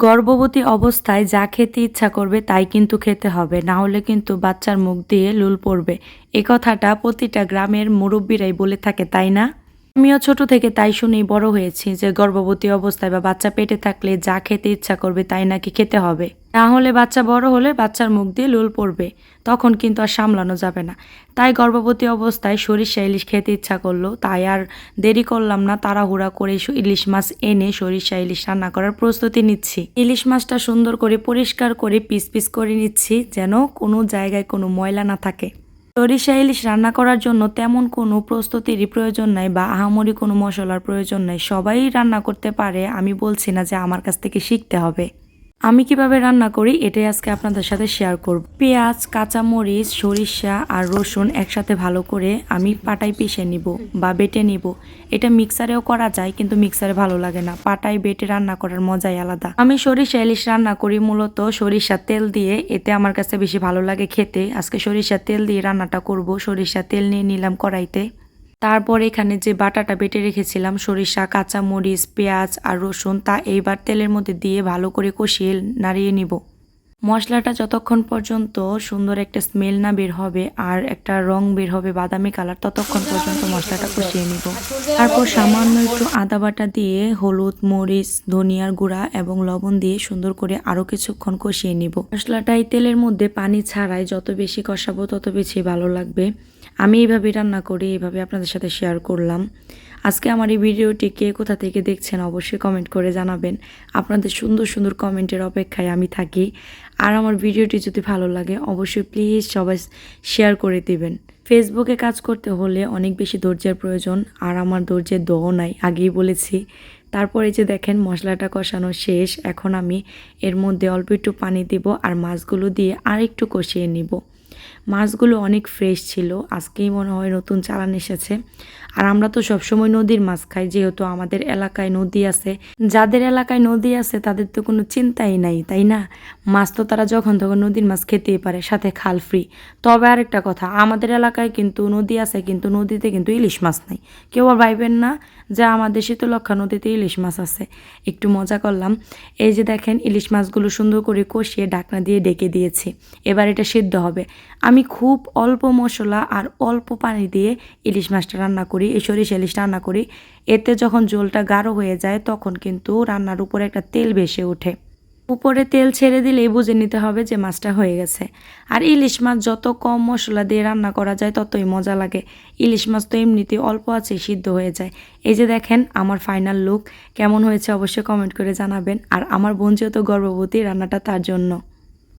গর্ভবতী অবস্থায় যা খেতে ইচ্ছা করবে তাই কিন্তু খেতে হবে, না হলে কিন্তু বাচ্চার মুখ দিয়ে লুল পড়বে। এই কথাটা প্রতিটা গ্রামের মুরব্বীরাই বলে থাকে, তাই না? আমিও ছোট থেকে তাই শুনেই বড় হয়েছি যে গর্ভবতী অবস্থায় বা বাচ্চা পেটে থাকলে যা খেতে ইচ্ছা করবে তাই নাকি খেতে হবে, না হলে বাচ্চা বড় হলে বাচ্চার মুখ দিয়ে লুল পড়বে, তখন কিন্তু আর সামলানো যাবে না। তাই গর্ভবতী অবস্থায় সরিষা ইলিশ খেতে ইচ্ছা করলো, তাই আর দেরি করলাম না, তাড়াহুড়া করে ইলিশ মাছ এনে সরিষা ইলিশ রান্না করার প্রস্তুতি নিচ্ছি। ইলিশ মাছটা সুন্দর করে পরিষ্কার করে পিস পিস করে নিচ্ছি, যেন কোনো জায়গায় কোনো ময়লা না থাকে। সরিষা ইলিশ রান্না করার জন্য তেমন কোনো প্রস্তুতিরই প্রয়োজন নাই বা আহামরি কোনো মশলার প্রয়োজন নাই, সবাই রান্না করতে পারে। আমি বলছি না যে আমার কাছ থেকে শিখতে হবে। আমি কিভাবে রান্না করি এটাই আজকে আপনাদের সাথে শেয়ার করব। পেঁয়াজ, কাঁচামরিচ, সরিষা আর রসুন একসাথে ভালো করে আমি পাটায় পিষে নিব বা বেটে নিব। এটা মিক্সারেও করা যায়, কিন্তু মিক্সারে ভালো লাগে না, পাটায় বেটে রান্না করার মজাই আলাদা। আমি সরিষা ইলিশ রান্না করি মূলত সরিষার তেল দিয়ে, এতে আমার কাছে বেশি ভালো লাগে খেতে। আজকে সরিষার তেল দিয়ে রান্নাটা করব। সরিষার তেল নিয়ে নিলাম কড়াইতে। তারপর এখানে যে বাটাটা বেটে রেখেছিলাম সরিষা, কাঁচামরিচ, পেঁয়াজ আর রসুন, তা এইবার তেলের মধ্যে দিয়ে ভালো করে কষিয়ে নাড়িয়ে নিব। মশলাটা যতক্ষণ পর্যন্ত সুন্দর একটা স্মেল না বের হবে আর একটা রং বের হবে বাদামি কালার, ততক্ষণ পর্যন্ত মশলাটা কষিয়ে নিব। তারপর সামান্য একটু আদা বাটা দিয়ে হলুদ, মরিচ, ধনিয়ার গুঁড়া এবং লবণ দিয়ে সুন্দর করে আরও কিছুক্ষণ কষিয়ে নিব। মশলাটা এই তেলের মধ্যে পানি ছাড়াই যত বেশি কষাবো তত বেশি ভালো লাগবে। আমি এইভাবে রান্না করি, এইভাবে আপনাদের সাথে শেয়ার করলাম। আজকে আমার এই ভিডিওটি কে কোথা থেকে দেখছেন অবশ্যই কমেন্ট করে জানাবেন। আপনাদের সুন্দর সুন্দর কমেন্টের অপেক্ষায় আমি থাকি। আর আমার ভিডিওটি যদি ভালো লাগে অবশ্যই প্লিজ সবাই শেয়ার করে দিবেন। ফেসবুকে কাজ করতে হলে অনেক বেশি ধৈর্যের প্রয়োজন, আর আমার ধৈর্যের দোও নাই, আগেই বলেছি। তারপরে যে দেখেন মশলাটা কষানো শেষ, এখন আমি এর মধ্যে অল্প একটু পানি দিব আর মাছগুলো দিয়ে আর একটু কষিয়ে নিব। মাছগুলো অনেক ফ্রেশ ছিল, আজকেই মনে হয় নতুন চালান এসেছে। আর আমরা তো সবসময় নদীর মাছ খাই, যেহেতু আমাদের এলাকায় নদী আছে। যাদের এলাকায় নদী আছে তাদের তো কোনো চিন্তাই নাই, তাই না? মাছ তো তারা যখন তখন নদীর মাছ খেতেই পারে, সাথে খাল ফ্রি। তবে আরেকটা কথা, আমাদের এলাকায় কিন্তু নদী আছে, কিন্তু নদীতে কিন্তু ইলিশ মাছ নাই। কেউ আর ভাইবেন না যে আমাদের শীতলক্ষা নদীতে ইলিশ মাছ আছে। একটু মজা করলাম। এই যে দেখেন ইলিশ মাছগুলো সুন্দর করে কষিয়ে ঢাকনা দিয়ে ডেকে দিয়েছি। এবার এটা সিদ্ধ হবে। আমি খুব অল্প মশলা আর অল্প পানি দিয়ে ইলিশ মাছটা রান্না করি, এই সরিষা ইলিশ রান্না করি। এতে যখন ঝোলটা গাঢ় হয়ে যায় তখন কিন্তু রান্নার উপরে একটা তেল ভেসে ওঠে। উপরে তেল ছেড়ে দিলেই বুঝে নিতে হবে যে মাছটা হয়ে গেছে। আর ইলিশ মাছ যত কম মশলা দিয়ে রান্না করা যায় ততই মজা লাগে। ইলিশ মাছ তো এমনিতেই অল্প আছে, সিদ্ধ হয়ে যায়। এই যে দেখেন আমার ফাইনাল লুক কেমন হয়েছে অবশ্যই কমেন্ট করে জানাবেন। আর আমার বোন যেহেতু গর্ভবতী, রান্নাটা তার জন্য।